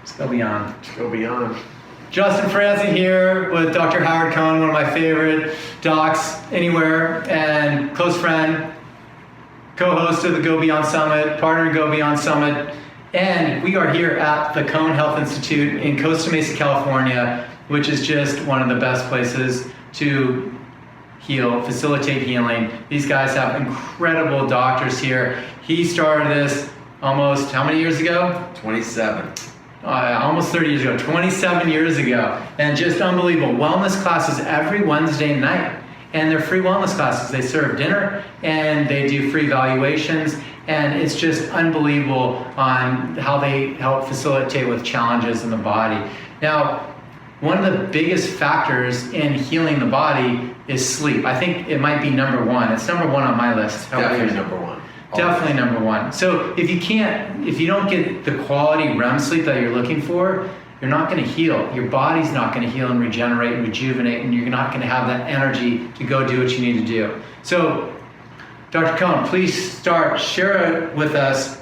Let's go beyond. Let's go beyond. Justin Francie here with Dr. Howard Cohn, one of my favorite docs anywhere, and close friend, co-host of the GoBeyond Summit, partner in GoBeyond Summit, and we are here at the Cohn Health Institute in Costa Mesa, California, which is just one of the best places to heal, facilitate healing. These guys have incredible doctors here. He started this almost, how many years ago? 27. Almost 30 years ago, 27 years ago, and just unbelievable. Wellness classes every Wednesday night, and they're free wellness classes. They serve dinner, and they do free evaluations, and it's just unbelievable on how they help facilitate with challenges in the body. Now, one of the biggest factors in healing the body is sleep. I think it might be number one. It's number one on my list. Definitely number one. Definitely number one. So if you don't get the quality REM sleep that you're looking for, you're not going to heal. Your body's not going to heal and regenerate and rejuvenate, and you're not going to have that energy to go do what you need to do. So, Dr. Cohn, please share with us,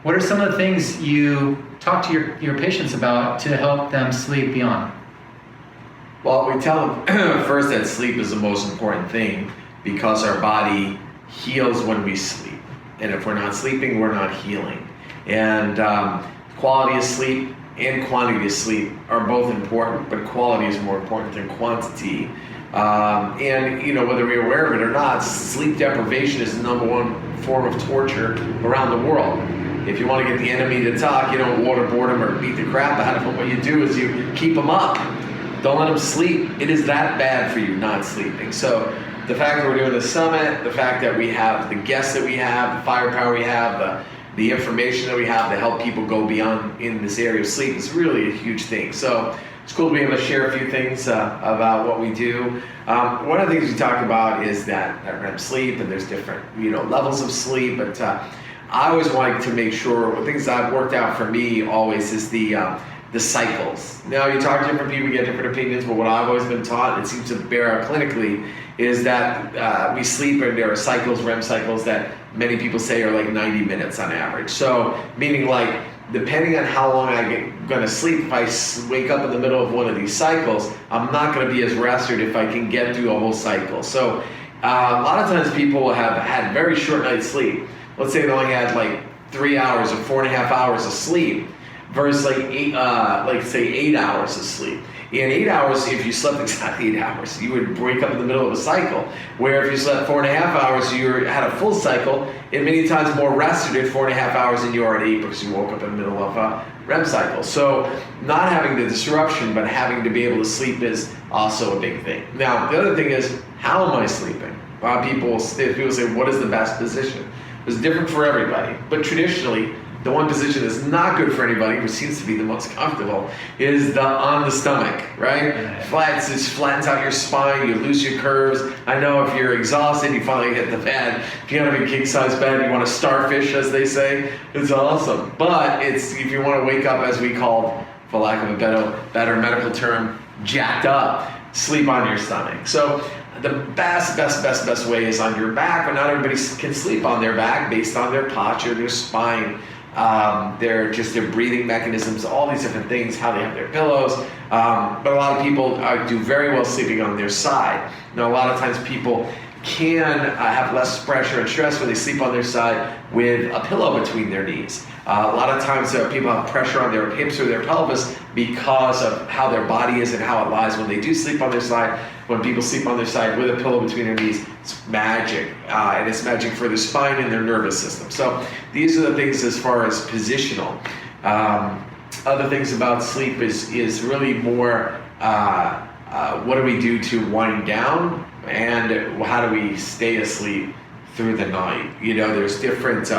what are some of the things you talk to your patients about to help them sleep beyond? Well, we tell them first that sleep is the most important thing because our body heals when we sleep. And if we're not sleeping, we're not healing. And quality of sleep and quantity of sleep are both important, but quality is more important than quantity. And whether we're aware of it or not, sleep deprivation is the number one form of torture around the world. If you want to get the enemy to talk, you don't waterboard them or beat the crap out of them. What you do is you keep them up. Don't let them sleep. It is that bad for you not sleeping. So the fact that we're doing the summit, the fact that we have the guests that we have, the firepower we have, the information that we have to help people go beyond in this area of sleep is really a huge thing. So it's cool to be able to share a few things about what we do. One of the things we talk about is that REM sleep, and there's different levels of sleep, but I always like to make sure, one things that have worked out for me always is the cycles. Now, you talk to different people, you get different opinions, but what I've always been taught, and it seems to bear out clinically, is that we sleep, and there are cycles, REM cycles, that many people say are like 90 minutes on average. So, meaning like, depending on how long I'm going to sleep, if I wake up in the middle of one of these cycles, I'm not going to be as rested if I can get through a whole cycle. So, a lot of times people have had very short night's sleep. Let's say they only had like 3 hours or 4.5 hours of sleep, versus like 8 hours of sleep. In 8 hours, if you slept exactly 8 hours, you would wake up in the middle of a cycle. Where if you slept 4.5 hours, you had a full cycle, and many times more rested at 4.5 hours than you are at 8 because you woke up in the middle of a REM cycle. So not having the disruption, but having to be able to sleep is also a big thing. Now, the other thing is, how am I sleeping? People say, what is the best position? It's different for everybody, but traditionally, the one position that's not good for anybody, which seems to be the most comfortable, is on the stomach, right? It flattens out your spine, you lose your curves. I know if you're exhausted, you finally hit the bed. If you got a big king-size bed, you want to starfish, as they say, it's awesome. But if you want to wake up, as we call, for lack of a better medical term, jacked up, sleep on your stomach. So the best way is on your back, but not everybody can sleep on their back based on their posture, their spine, their breathing mechanisms, all these different things, how they have their pillows. But a lot of people do very well sleeping on their side. Now, a lot of times people can have less pressure and stress when they sleep on their side with a pillow between their knees. A lot of times people have pressure on their hips or their pelvis because of how their body is and how it lies when they do sleep on their side. When people sleep on their side with a pillow between their knees, it's magic. And it's magic for their spine and their nervous system. So these are the things as far as positional. Other things about sleep is really more what do we do to wind down, and how do we stay asleep through the night? There's different,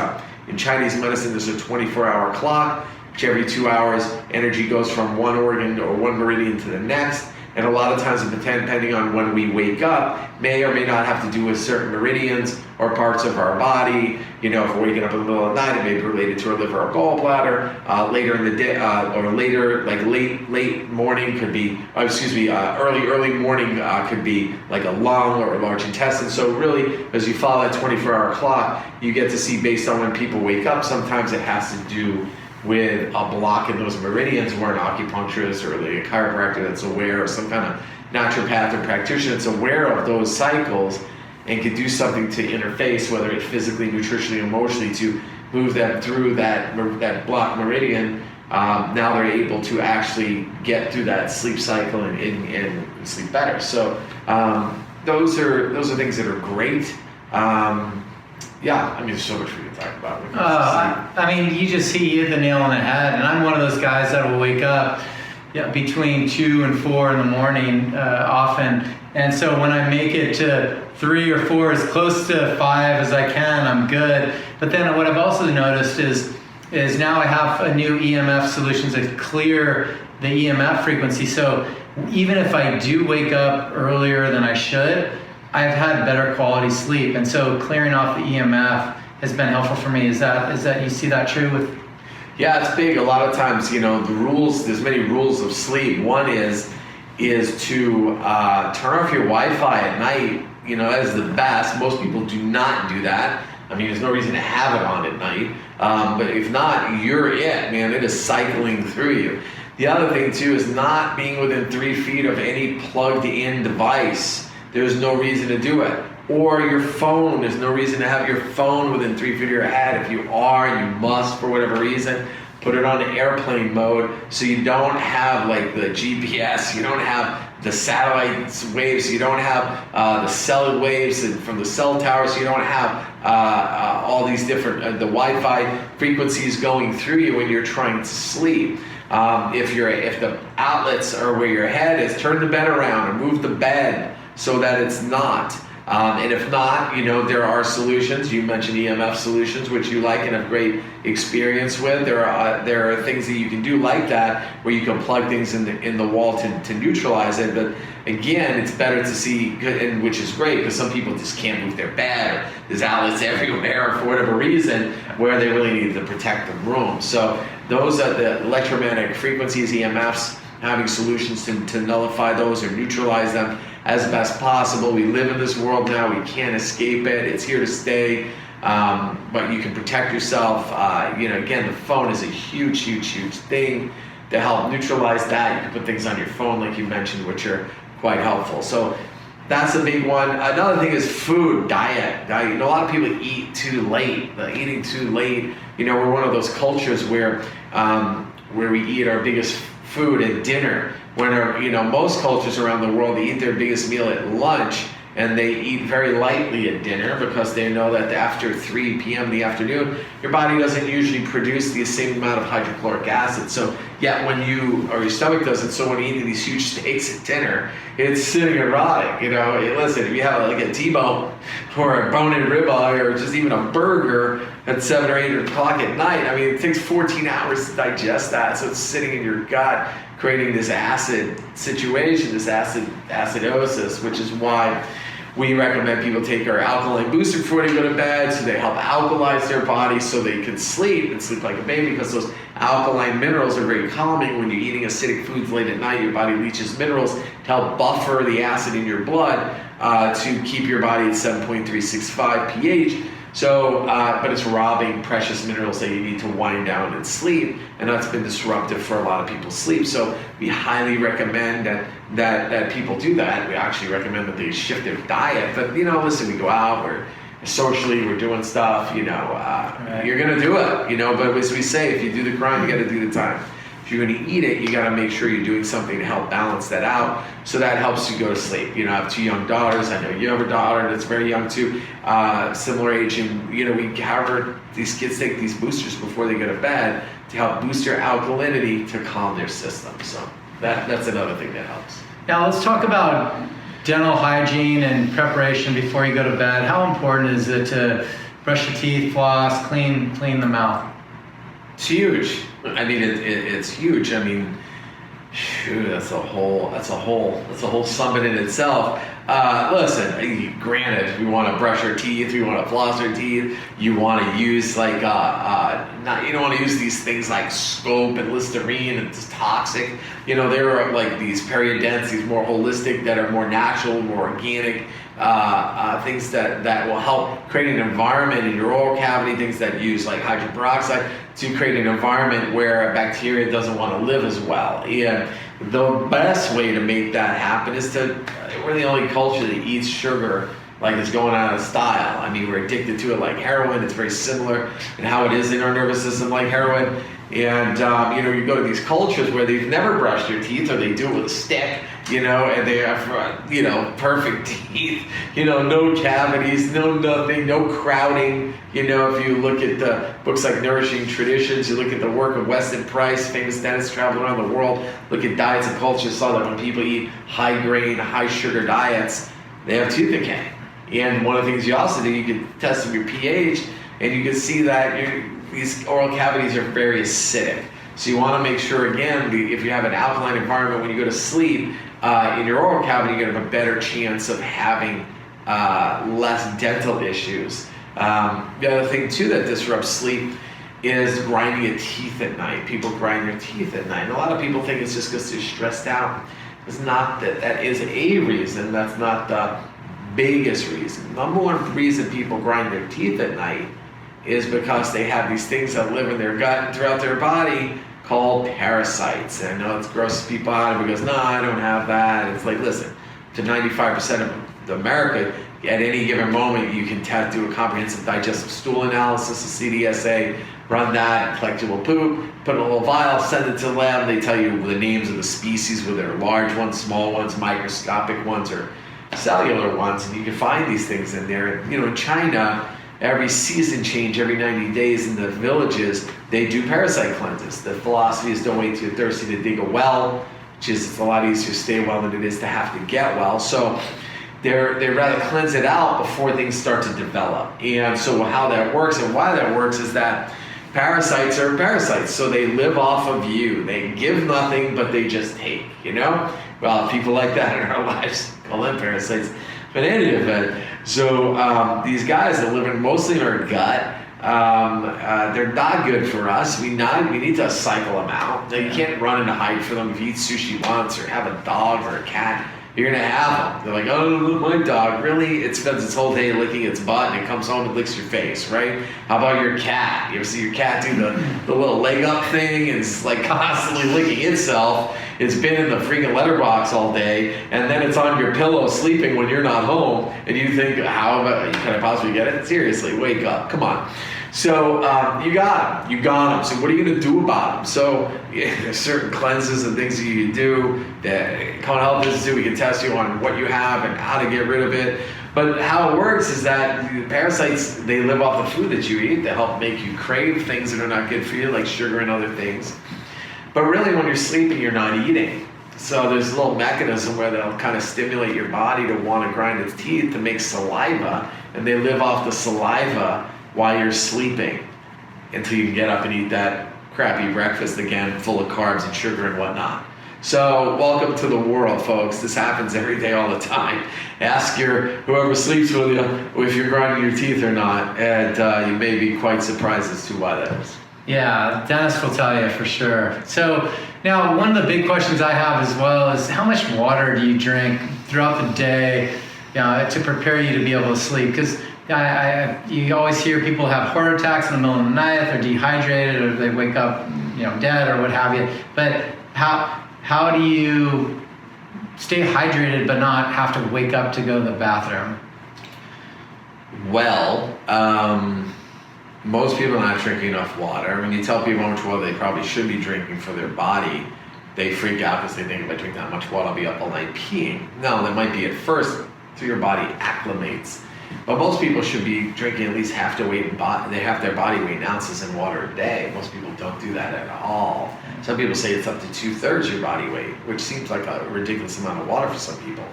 in Chinese medicine, there's a 24-hour clock, which every 2 hours, energy goes from one organ or one meridian to the next. And a lot of times, depending on when we wake up, may or may not have to do with certain meridians or parts of our body. If we're waking up in the middle of the night, it may be related to our liver or gallbladder. Later in the day, or later, like late morning could be, early morning could be like a lung or a large intestine. So really, as you follow that 24-hour clock, you get to see based on when people wake up, sometimes it has to do with a block in those meridians, where an acupuncturist or like a chiropractor that's aware, or some kind of naturopath or practitioner that's aware of those cycles and could do something to interface, whether it's physically, nutritionally, emotionally, to move them through that block meridian. Now they're able to actually get through that sleep cycle and sleep better. So those are things that are great. Yeah, I mean, there's so much we can talk about. I mean, you hit the nail on the head, and I'm one of those guys that will wake up between 2 and 4 in the morning often, and so when I make it to 3 or 4, as close to 5 as I can, I'm good. But then what I've also noticed is now I have a new EMF solutions that clear the EMF frequency, so even if I do wake up earlier than I should, I've had better quality sleep, and so clearing off the EMF has been helpful for me. Is that you see that true with? Yeah, it's big. A lot of times, the rules. There's many rules of sleep. One is to turn off your Wi-Fi at night. That is the best. Most people do not do that. I mean, there's no reason to have it on at night. But if not, you're it, man. It is cycling through you. The other thing too is not being within 3 feet of any plugged-in device. There's no reason to do it. Or your phone, there's no reason to have your phone within 3 feet of your head. If you must, for whatever reason, put it on airplane mode so you don't have like the GPS, you don't have the satellite waves, you don't have the cell waves from the cell towers, you don't have all these different, the Wi-Fi frequencies going through you when you're trying to sleep. If the outlets are where your head is, turn the bed around or move the bed so that it's not. And if not, there are solutions. You mentioned EMF solutions, which you like and have great experience with. There are things that you can do like that, where you can plug things in the wall to neutralize it. But again, it's better to see, and which is great, because some people just can't move their bed, or there's outlets everywhere for whatever reason, where they really need to protect the room. So those are the electromagnetic frequencies, EMFs, having solutions to nullify those or neutralize them as best possible. We live in this world now. We can't escape it. It's here to stay. But you can protect yourself. Again, the phone is a huge, huge, huge thing to help neutralize that. You can put things on your phone, like you mentioned, which are quite helpful. So that's a big one. Another thing is food, diet. A lot of people eat too late. Eating too late. We're one of those cultures where we eat our biggest food at dinner, when most cultures around the world, they eat their biggest meal at lunch, and they eat very lightly at dinner, because they know that after 3 p.m. in the afternoon, your body doesn't usually produce the same amount of hydrochloric acid. So yet your stomach doesn't, so when you're eating these huge steaks at dinner, it's sitting and rotting. Listen, if you have like a T-bone or a bone-in ribeye, or just even a burger at 7 or 8 o'clock at night, I mean, it takes 14 hours to digest that, so it's sitting in your gut, creating this acid situation, this acidosis, which is why we recommend people take our alkaline booster before they go to bed, so they help alkalize their body so they can sleep and sleep like a baby, because those alkaline minerals are very calming. When you're eating acidic foods late at night, your body leaches minerals to help buffer the acid in your blood to keep your body at 7.365 pH. So, but it's robbing precious minerals that you need to wind down and sleep, and that's been disruptive for a lot of people's sleep. So we highly recommend that people do that. We actually recommend that they shift their diet. But listen, we go out, we're doing stuff. Right. You're gonna do it. But as we say, if you do the crime, you got to do the time. If you're going to eat it, you got to make sure you're doing something to help balance that out, so that helps you go to sleep. I have 2 young daughters. I know you have a daughter that's very young too, similar age, and we have these kids take these boosters before they go to bed to help boost their alkalinity to calm their system. So that's another thing that helps. Now let's talk about dental hygiene and preparation before you go to bed. How important is it to brush your teeth, floss, clean the mouth? It's huge. I mean, it's huge. I mean, shoot, that's a whole summit in itself. Listen, granted, we want to brush our teeth, we want to floss our teeth. You want to use you don't want to use these things like soap and Listerine, and it's toxic. There are like these periodonts, these more holistic, that are more natural, more organic, things that will help create an environment in your oral cavity, things that use like hydrogen peroxide to create an environment where bacteria doesn't want to live as well. And the best way to make that happen is we're the only culture that eats sugar like it's going out of style. I mean, we're addicted to it like heroin. It's very similar in how it is in our nervous system like heroin. And, you go to these cultures where they've never brushed their teeth, or they do it with a stick, and they have, perfect teeth, no cavities, no nothing, no crowding. If you look at the books like Nourishing Traditions, you look at the work of Weston Price, famous dentist traveling around the world, look at diets and cultures, saw that when people eat high grain, high sugar diets, they have tooth decay. And one of the things you also do, you can test your pH, and you can see that these oral cavities are very acidic. So you want to make sure, again, if you have an alkaline environment when you go to sleep, in your oral cavity, you're going to have a better chance of having less dental issues. The other thing, too, that disrupts sleep is grinding your teeth at night. People grind their teeth at night. And a lot of people think it's just because they're stressed out. It's not that. That is a reason. That's not the biggest reason. Number one reason people grind their teeth at night is because they have these things that live in their gut and throughout their body called parasites. And I know it's grosses people out, and goes, no, I don't have that. It's like, listen, to 95% of America, at any given moment, you can do a comprehensive digestive stool analysis, a CDSA, run that, collect your little poop, put in a little vial, send it to the lab. They tell you the names of the species, whether they're large ones, small ones, microscopic ones, or cellular ones, and you can find these things in there. And, in China, every season change, every 90 days in the villages, they do parasite cleanses. The philosophy is don't wait till you're thirsty to dig a well, which is it's a lot easier to stay well than it is to have to get well. So they rather cleanse it out before things start to develop. And so how that works and why that works is that parasites are parasites, so they live off of you. They give nothing, but they just take, Well, people like that in our lives call them parasites. But in any event, so these guys that live mostly in our gut, they're not good for us. We need to cycle them out. Now, you can't run and hide for them. If you eat sushi once or have a dog or a cat, you're going to have them. They're like, oh, my dog, really? It spends its whole day licking its butt and it comes home and licks your face, right? How about your cat? You ever see your cat do the little leg up thing and it's like constantly licking itself? It's been in the freaking letterbox all day, and then it's on your pillow sleeping when you're not home, and you think, can I possibly get it? Seriously, wake up, come on. So you got them. So what are you going to do about them? So there's certain cleanses and things that you can do. The Cohn Health Institute, we can test you on what you have and how to get rid of it. But how it works is that the parasites, they live off the food that you eat. They help make you crave things that are not good for you, like sugar and other things. But really, when you're sleeping, you're not eating. So there's a little mechanism where they'll kind of stimulate your body to want to grind its teeth to make saliva, and they live off the saliva while you're sleeping until you can get up and eat that crappy breakfast again, full of carbs and sugar and whatnot. So welcome to the world, folks. This happens every day, all the time. Ask whoever sleeps with you if you're grinding your teeth or not, and you may be quite surprised as to why that is. Yeah, dentists will tell you for sure. So now one of the big questions I have as well is how much water do you drink throughout the day to prepare you to be able to sleep? Because you always hear people have heart attacks in the middle of the night, they're dehydrated, or they wake up dead or what have you. But how do you stay hydrated but not have to wake up to go to the bathroom? Well, most people are not drinking enough water. When you tell people how much water they probably should be drinking for their body, they freak out because they think if I drink that much water, I'll be up all night peeing. No, that might be at first until your body acclimates. But most people should be drinking at least half their body weight in ounces in water a day. Most people don't do that at all. Some people say it's up to 2/3 your body weight, which seems like a ridiculous amount of water for some people.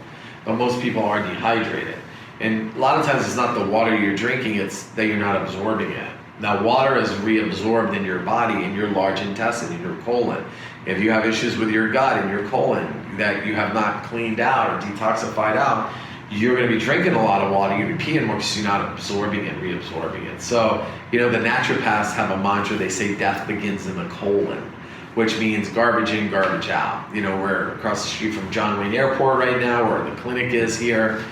But most people are dehydrated. And a lot of times it's not the water you're drinking, it's that you're not absorbing it. Now, water is reabsorbed in your body, in your large intestine, in your colon. If you have issues with your gut and your colon that you have not cleaned out or detoxified out, you're going to be drinking a lot of water, you're going to be peeing more because you're not absorbing it, reabsorbing it. So, the naturopaths have a mantra, they say death begins in the colon, which means garbage in, garbage out. We're across the street from John Wayne Airport right now, where the clinic is here.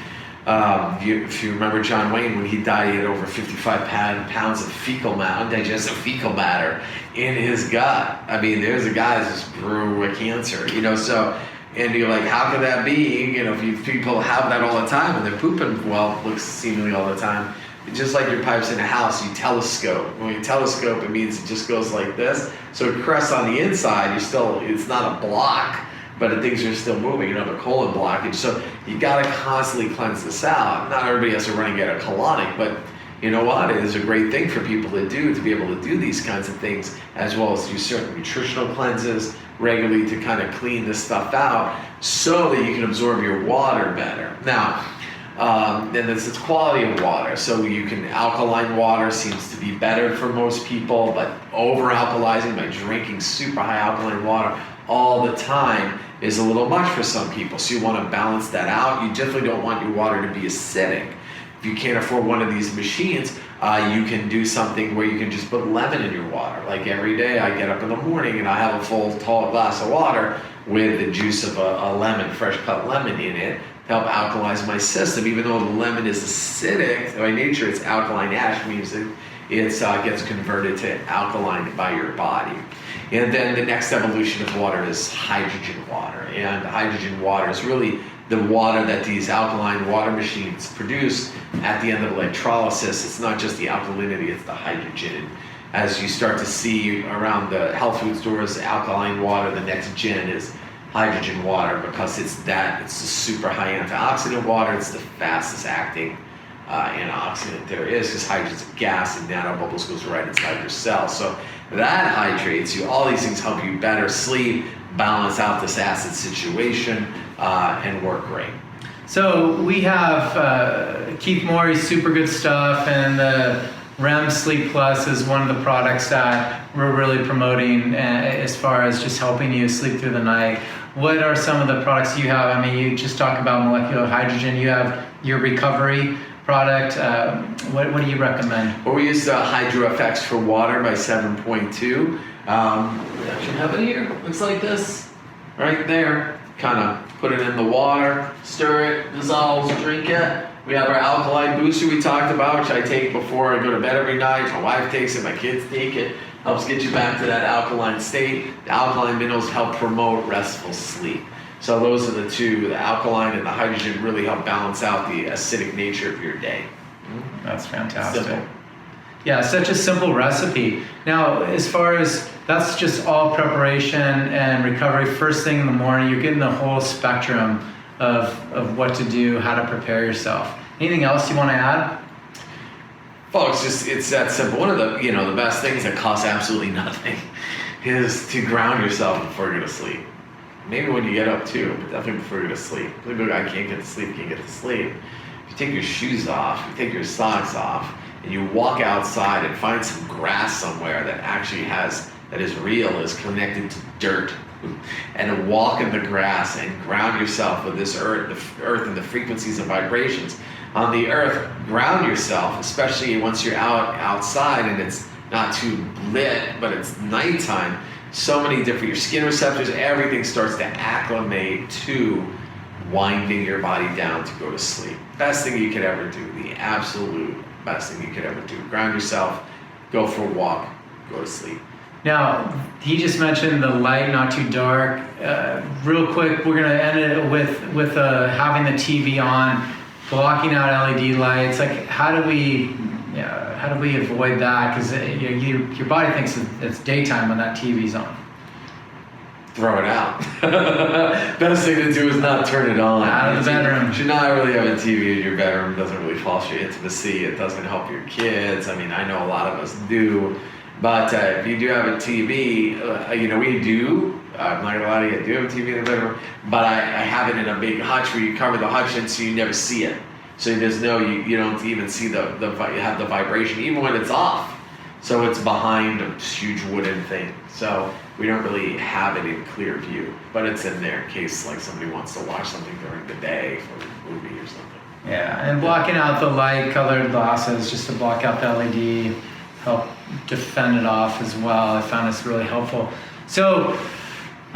If you remember John Wayne, when he died, he had over 55 pounds of undigested fecal matter in his gut. I mean, there's a guy that just grew a cancer, so, and you're like, how could that be? If people have that all the time and they're pooping, looks seemingly all the time. Just like your pipes in a house, you telescope. When you telescope, it means it just goes like this. So it crests on the inside. It's not a block, but things are still moving. The colon blockage. So you got to constantly cleanse this out. Not everybody has to run and get a colonic, but you know what? It is a great thing for people to be able to do these kinds of things, as well as do certain nutritional cleanses regularly to kind of clean this stuff out so that you can absorb your water better. Now, then there's this quality of water. So alkaline water seems to be better for most people, but over-alkalizing by drinking super high alkaline water all the time is a little much for some people. So you want to balance that out. You definitely don't want your water to be acidic. If you can't afford one of these machines, you can do something where you can just put lemon in your water. Like every day I get up in the morning and I have a full tall glass of water with the juice of a lemon, fresh cut lemon in it, to help alkalize my system. Even though the lemon is acidic by nature, it's alkaline ash, means that it gets converted to alkaline by your body. And then the next evolution of water is hydrogen water. And hydrogen water is really the water that these alkaline water machines produce at the end of electrolysis. It's not just the alkalinity, it's the hydrogen. As you start to see around the health food stores, alkaline water, the next gen is hydrogen water, because it's the super high antioxidant water. It's the fastest acting antioxidant there is, because hydrogen's a gas and nanobubbles goes right inside your cell. So that hydrates you. All these things help you better sleep, balance out this acid situation, and work great. So we have Keith Morey's super good stuff, and the REM Sleep Plus is one of the products that we're really promoting as far as just helping you sleep through the night. What are some of the products you have? I mean, you just talk about molecular hydrogen. You have your recovery product. What do you recommend? Well, we use Hydro FX for water by 7.2. We actually have it here. Looks like this, right there. Kind of put it in the water, stir it, dissolves, drink it. We have our alkaline booster we talked about, which I take before I go to bed every night. My wife takes it, my kids take it. Helps get you back to that alkaline state. The alkaline minerals help promote restful sleep. So those are the two, the alkaline and the hydrogen, really help balance out the acidic nature of your day. That's fantastic. Simple. Yeah, such a simple recipe. Now, as far as that's just all preparation and recovery, first thing in the morning, you're getting the whole spectrum of what to do, how to prepare yourself. Anything else you want to add? Folks, it's that simple. One of the the best things that costs absolutely nothing is to ground yourself before you go to sleep. Maybe when you get up too, but definitely before you go to sleep. I can't get to sleep, can't get to sleep. If you take your shoes off, you take your socks off, and you walk outside and find some grass somewhere that is real, is connected to dirt, and walk in the grass and ground yourself with this earth and the frequencies and vibrations on the earth. Ground yourself, especially once you're outside and it's not too lit, but it's nighttime. So many different, your skin receptors, everything starts to acclimate to winding your body down to go to sleep. Best thing you could ever do, the absolute best thing you could ever do. Ground yourself, go for a walk, go to sleep. Now, he just mentioned the light, not too dark. Real quick, we're going to end it with having the TV on, blocking out LED lights. Like, how do we avoid that? Because your body thinks it's daytime when that TV's on. Throw it out. Best thing to do is not turn it on. Out of the bedroom. You should not really have a TV in your bedroom. It doesn't really foster your intimacy. It doesn't help your kids. I mean, I know a lot of us do. But if you do have a TV, we do. I'm not gonna lie to you, I do have a TV in the bedroom, but I have it in a big hutch where you cover the hutch in so you never see it. So there's you don't even see you have the vibration even when it's off. So it's behind a huge wooden thing. So we don't really have it in clear view, but it's in there in case like somebody wants to watch something during the day for a movie or something. Yeah, and blocking out the light-colored glasses just to block out the LED, help defend it off as well. I found it's really helpful. So,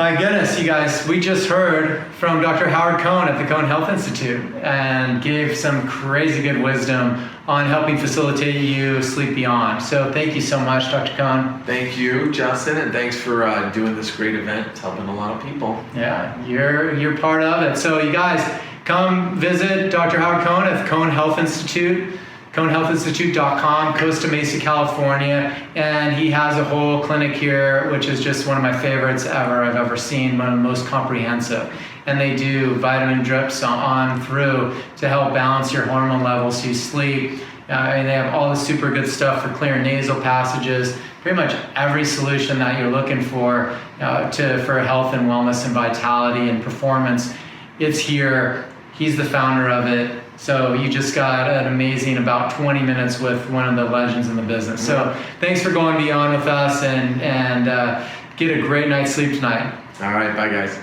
My goodness, you guys, we just heard from Dr. Howard Cohn at the Cohn Health Institute and gave some crazy good wisdom on helping facilitate you sleep beyond. So thank you so much, Dr. Cohn. Thank you, Justin, and thanks for doing this great event. It's helping a lot of people. Yeah, you're part of it. So you guys, come visit Dr. Howard Cohn at the Cohn Health Institute. CohnHealthInstitute.com, Costa Mesa, California, and he has a whole clinic here, which is just one of my favorites I've ever seen, one of the most comprehensive. And they do vitamin drips on through to help balance your hormone levels so you sleep. And they have all the super good stuff for clearing nasal passages, pretty much every solution that you're looking for for health and wellness and vitality and performance. It's here. He's the founder of it. So you just got an amazing about 20 minutes with one of the legends in the business. So thanks for going beyond with us and get a great night's sleep tonight. All right, bye guys.